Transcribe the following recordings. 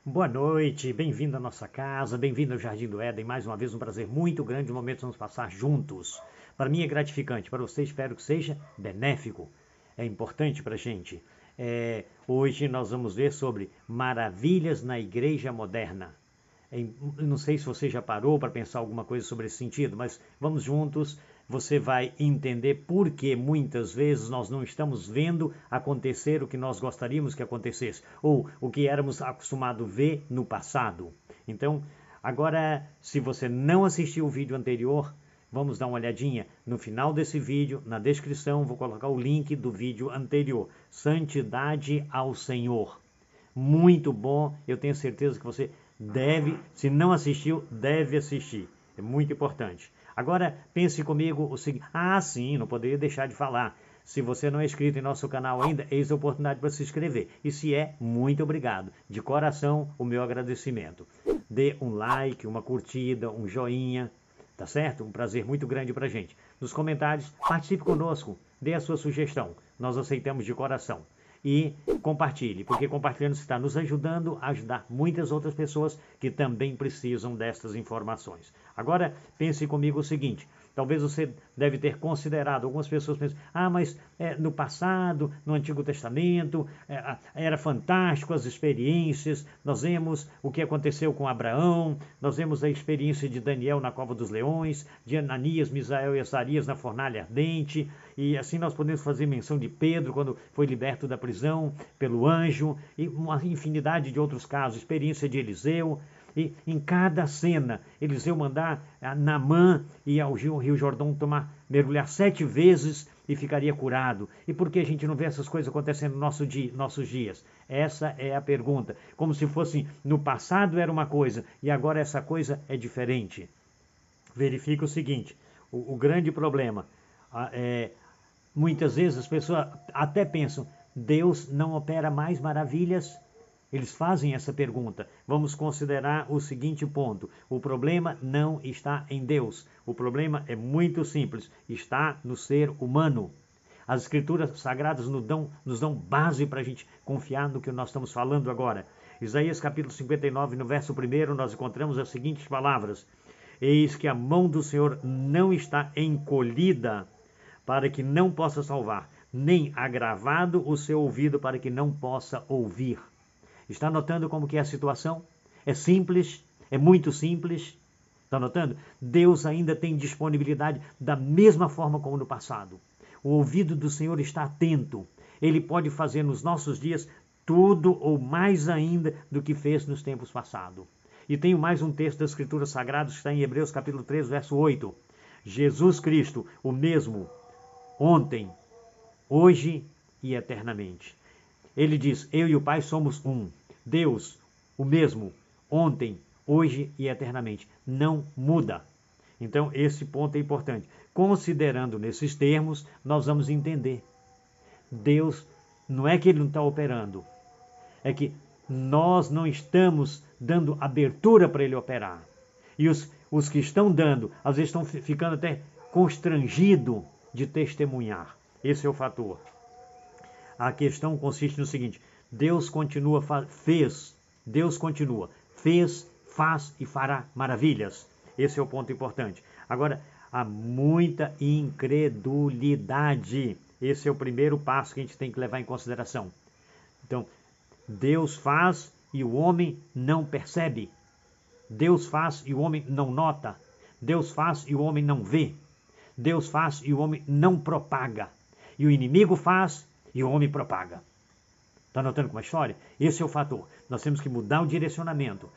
Boa noite, bem-vindo à nossa casa, bem-vindo ao Jardim do Éden. Mais uma vez um prazer muito grande, um momento que vamos passar juntos. Para mim é gratificante, para você espero que seja benéfico. É importante para a gente. Hoje nós vamos ver sobre maravilhas na igreja moderna. Não sei se você já parou para pensar alguma coisa sobre esse sentido, mas vamos juntos. Você vai entender por que muitas vezes nós não estamos vendo acontecer o que nós gostaríamos que acontecesse, ou o que éramos acostumados a ver no passado. Então, agora, se você não assistiu o vídeo anterior, vamos dar uma olhadinha no final desse vídeo, na descrição, vou colocar o link do vídeo anterior. Santidade ao Senhor. Muito bom, eu tenho certeza que você deve, se não assistiu, deve assistir. É muito importante. Agora, pense comigo o seguinte. Sim, não poderia deixar de falar. Se você não é inscrito em nosso canal ainda, eis a oportunidade para se inscrever. E se é, muito obrigado. De coração, o meu agradecimento. Dê um like, uma curtida, um joinha. Tá certo? Um prazer muito grande para a gente. Nos comentários, participe conosco. Dê a sua sugestão. Nós aceitamos de coração. E compartilhe, porque compartilhando está nos ajudando a ajudar muitas outras pessoas que também precisam destas informações. Agora, pense comigo o seguinte, talvez você deve ter considerado, algumas pessoas pensam, mas no passado, no Antigo Testamento, era fantástico as experiências, nós vemos o que aconteceu com Abraão, nós vemos a experiência de Daniel na cova dos leões, de Ananias, Misael e Azarias na fornalha ardente, e assim nós podemos fazer menção de Pedro, quando foi liberto da prisão pelo anjo, e uma infinidade de outros casos, experiência de Eliseu. E em cada cena, Eliseu mandar a Naamã ir ao Rio Jordão mergulhar 7 vezes e ficaria curado. E por que a gente não vê essas coisas acontecendo nos nossos dias? Essa é a pergunta. Como se fosse no passado era uma coisa e agora essa coisa é diferente. Verifica o seguinte, o grande problema muitas vezes as pessoas até pensam, Deus não opera mais maravilhas? Eles fazem essa pergunta. Vamos considerar o seguinte ponto. O problema não está em Deus. O problema é muito simples. Está no ser humano. As escrituras sagradas nos dão base para a gente confiar no que nós estamos falando agora. Isaías capítulo 59, no verso 1, nós encontramos as seguintes palavras. Eis que a mão do Senhor não está encolhida para que não possa salvar, nem agravado o seu ouvido para que não possa ouvir. Está notando como que é a situação? É simples, é muito simples. Está notando? Deus ainda tem disponibilidade da mesma forma como no passado. O ouvido do Senhor está atento. Ele pode fazer nos nossos dias tudo ou mais ainda do que fez nos tempos passados. E tenho mais um texto das Escrituras Sagradas que está em Hebreus capítulo 3, verso 8. Jesus Cristo, o mesmo, ontem, hoje e eternamente. Ele diz, eu e o Pai somos um. Deus, o mesmo, ontem, hoje e eternamente. Não muda. Então, esse ponto é importante. Considerando nesses termos, nós vamos entender. Deus, não é que Ele não está operando. É que nós não estamos dando abertura para Ele operar. E os que estão dando, às vezes estão ficando até constrangidos de testemunhar. Esse é o fator. A questão consiste no seguinte, Deus fez, faz e fará maravilhas. Esse é o ponto importante. Agora, há muita incredulidade. Esse é o primeiro passo que a gente tem que levar em consideração. Então, Deus faz e o homem não percebe. Deus faz e o homem não nota. Deus faz e o homem não vê. Deus faz e o homem não propaga. E o inimigo faz e o homem propaga. Está notando como é a história? Esse é o fator. Nós temos que mudar o direcionamento.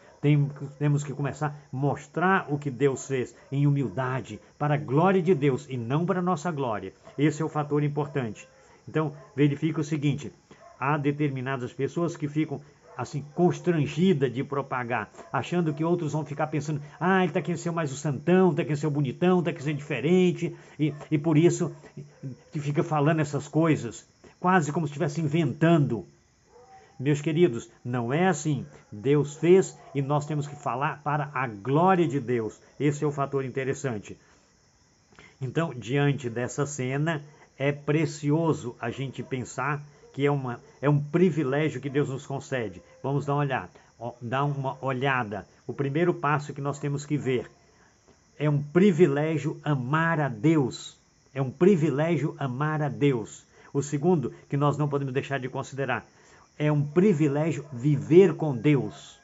Temos que começar a mostrar o que Deus fez em humildade, para a glória de Deus e não para a nossa glória. Esse é o fator importante. Então, verifica o seguinte. Há determinadas pessoas que ficam assim, constrangidas de propagar, achando que outros vão ficar pensando, ele está querendo ser mais o santão, está querendo ser o bonitão, está querendo ser diferente, e por isso que fica falando essas coisas, quase como se estivesse inventando. Meus queridos, não é assim. Deus fez e nós temos que falar para a glória de Deus. Esse é o fator interessante. Então, diante dessa cena, é precioso a gente pensar que é um privilégio que Deus nos concede. Vamos dar uma olhada. dá uma olhada. O primeiro passo que nós temos que ver é um privilégio amar a Deus. É um privilégio amar a Deus. O segundo, que nós não podemos deixar de considerar, é um privilégio viver com Deus.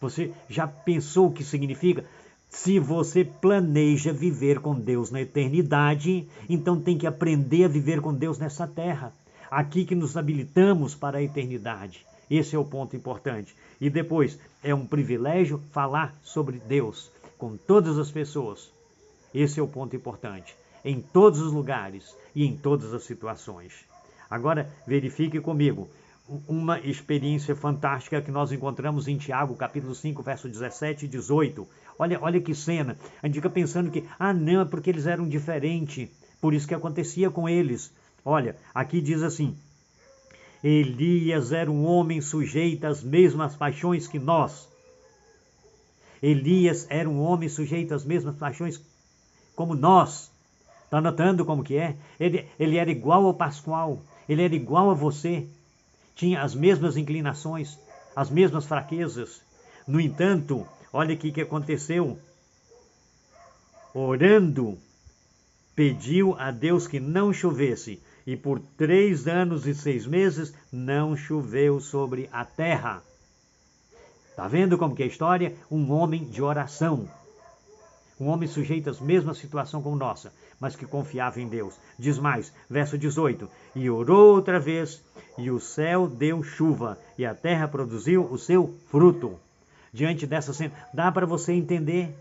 Você já pensou o que significa? Se você planeja viver com Deus na eternidade, então tem que aprender a viver com Deus nessa terra. Aqui que nos habilitamos para a eternidade. Esse é o ponto importante. E depois, é um privilégio falar sobre Deus com todas as pessoas. Esse é o ponto importante. Em todos os lugares e em todas as situações. Agora, verifique comigo uma experiência fantástica que nós encontramos em Tiago, capítulo 5, verso 17 e 18. Olha que cena. A gente fica pensando que, não, é porque eles eram diferentes. Por isso que acontecia com eles. Olha, aqui diz assim: Elias era um homem sujeito às mesmas paixões que nós. Elias era um homem sujeito às mesmas paixões como nós. Está notando como que é? Ele era igual ao Pascoal. Ele era igual a você. Tinha as mesmas inclinações, as mesmas fraquezas. No entanto, olha aqui o que aconteceu. Orando, pediu a Deus que não chovesse. E por 3 anos e 6 meses não choveu sobre a terra. Está vendo como que é a história? Um homem de oração. Um homem sujeito às mesmas situações como nossa, mas que confiava em Deus. Diz mais, verso 18. E orou outra vez, e o céu deu chuva, e a terra produziu o seu fruto. Diante dessa cena, dá para você entender.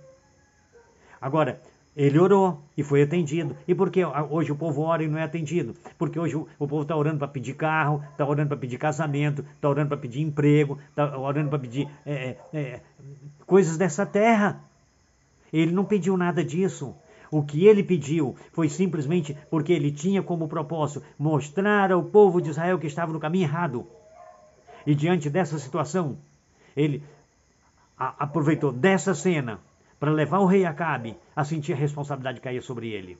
Agora, ele orou e foi atendido. E por que hoje o povo ora e não é atendido? Porque hoje o povo está orando para pedir carro, está orando para pedir casamento, está orando para pedir emprego, está orando para pedir coisas dessa terra. Ele não pediu nada disso. O que ele pediu foi simplesmente porque ele tinha como propósito mostrar ao povo de Israel que estava no caminho errado. E diante dessa situação, ele aproveitou dessa cena para levar o rei Acabe a sentir a responsabilidade que caía sobre ele.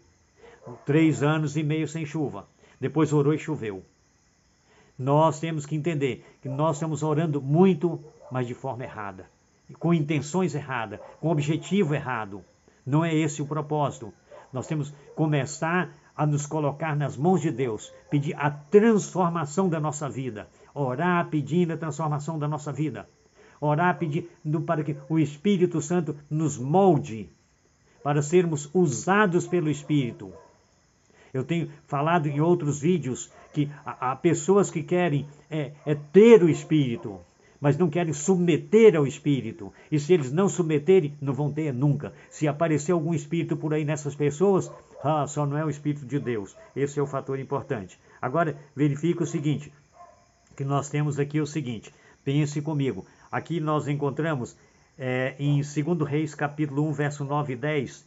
3 anos e meio sem chuva. Depois orou e choveu. Nós temos que entender que nós estamos orando muito, mas de forma errada. Com intenções erradas, com objetivo errado. Não é esse o propósito. Nós temos que começar a nos colocar nas mãos de Deus, pedir a transformação da nossa vida, orar pedindo a transformação da nossa vida, orar pedindo para que o Espírito Santo nos molde, para sermos usados pelo Espírito. Eu tenho falado em outros vídeos que há pessoas que querem ter o Espírito, mas não querem submeter ao Espírito. E se eles não submeterem, não vão ter nunca. Se aparecer algum Espírito por aí nessas pessoas, só não é o Espírito de Deus. Esse é o fator importante. Agora, verifique o seguinte, que nós temos aqui o seguinte, pense comigo. Aqui nós encontramos em 2 Reis, capítulo 1, verso 9 e 10,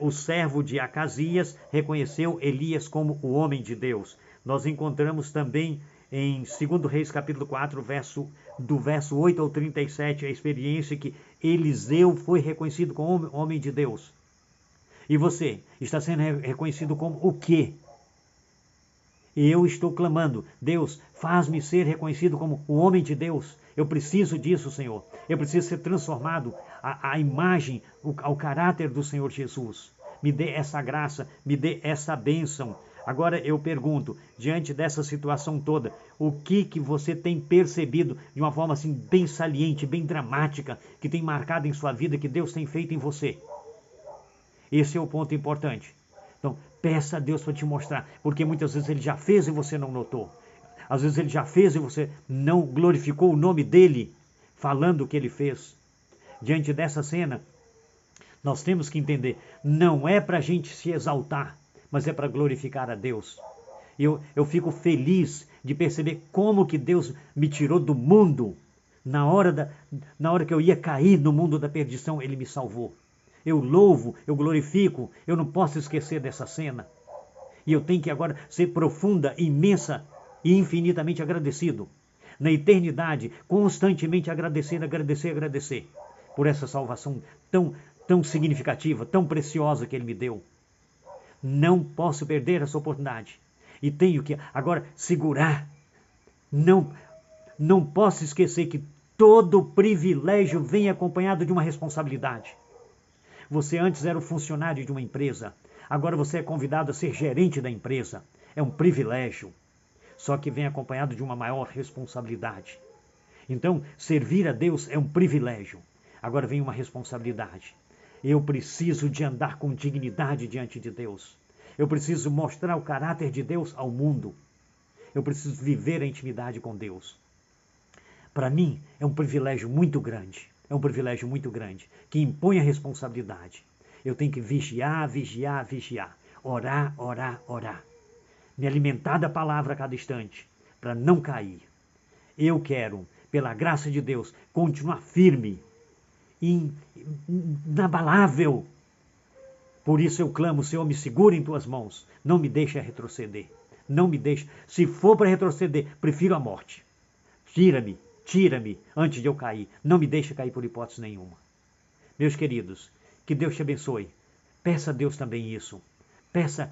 o servo de Acasias reconheceu Elias como o homem de Deus. Nós encontramos também em 2 Reis, capítulo 4, do verso 8 ao 37, a experiência que Eliseu foi reconhecido como homem de Deus. E você está sendo reconhecido como o quê? Eu estou clamando, Deus, faz-me ser reconhecido como o homem de Deus. Eu preciso disso, Senhor. Eu preciso ser transformado à imagem, ao caráter do Senhor Jesus. Me dê essa graça, me dê essa bênção. Agora eu pergunto, diante dessa situação toda, o que você tem percebido de uma forma assim bem saliente, bem dramática, que tem marcado em sua vida, que Deus tem feito em você? Esse é o ponto importante. Então, peça a Deus para te mostrar, porque muitas vezes Ele já fez e você não notou. Às vezes Ele já fez e você não glorificou o nome dEle, falando o que Ele fez. Diante dessa cena, nós temos que entender, não é para a gente se exaltar, mas é para glorificar a Deus. Eu fico feliz de perceber como que Deus me tirou do mundo. Na hora que eu ia cair no mundo da perdição, Ele me salvou. Eu louvo, eu glorifico, eu não posso esquecer dessa cena. E eu tenho que agora ser profunda, imensa e infinitamente agradecido. Na eternidade, constantemente agradecer por essa salvação tão significativa, tão preciosa que Ele me deu. Não posso perder essa oportunidade. E tenho que agora segurar. Não posso esquecer que Todo privilégio vem acompanhado de uma responsabilidade. Você antes era o funcionário de uma empresa, agora você é convidado a ser gerente da empresa. É um privilégio, só que vem acompanhado de uma maior responsabilidade. Então, servir a Deus é um privilégio. Agora vem uma responsabilidade. Eu preciso de andar com dignidade diante de Deus. Eu preciso mostrar o caráter de Deus ao mundo. Eu preciso viver a intimidade com Deus. Para mim, é um privilégio muito grande. É um privilégio muito grande, que impõe a responsabilidade. Eu tenho que vigiar, vigiar, vigiar. Orar, orar, orar. Me alimentar da palavra a cada instante, para não cair. Eu quero, pela graça de Deus, continuar firme, inabalável. Por isso eu clamo, Senhor, me segura em tuas mãos. Não me deixe retroceder. Não me deixe. Se for para retroceder, prefiro a morte. Tira-me, tira-me antes de eu cair. Não me deixe cair por hipótese nenhuma. Meus queridos, que Deus te abençoe. Peça a Deus também isso. Peça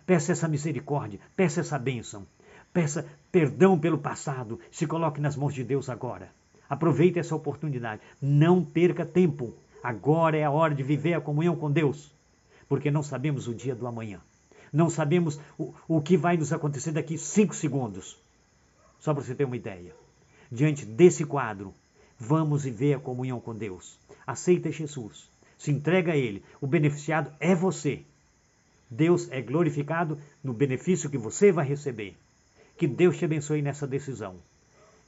essa misericórdia, peça essa bênção. Peça perdão pelo passado. Se coloque nas mãos de Deus agora. Aproveite essa oportunidade. Não perca tempo. Agora é a hora de viver a comunhão com Deus. Porque não sabemos o dia do amanhã. Não sabemos o que vai nos acontecer daqui 5 segundos. Só para você ter uma ideia. Diante desse quadro, vamos viver a comunhão com Deus. Aceita Jesus. Se entrega a Ele. O beneficiado é você. Deus é glorificado no benefício que você vai receber. Que Deus te abençoe nessa decisão.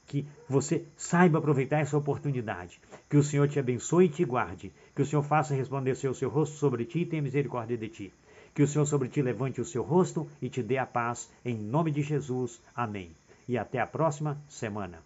Que você saiba aproveitar essa oportunidade. Que o Senhor te abençoe e te guarde. Que o Senhor faça resplandecer o seu rosto sobre ti e tenha misericórdia de ti. Que o Senhor sobre ti levante o seu rosto e te dê a paz. Em nome de Jesus. Amém. E até a próxima semana.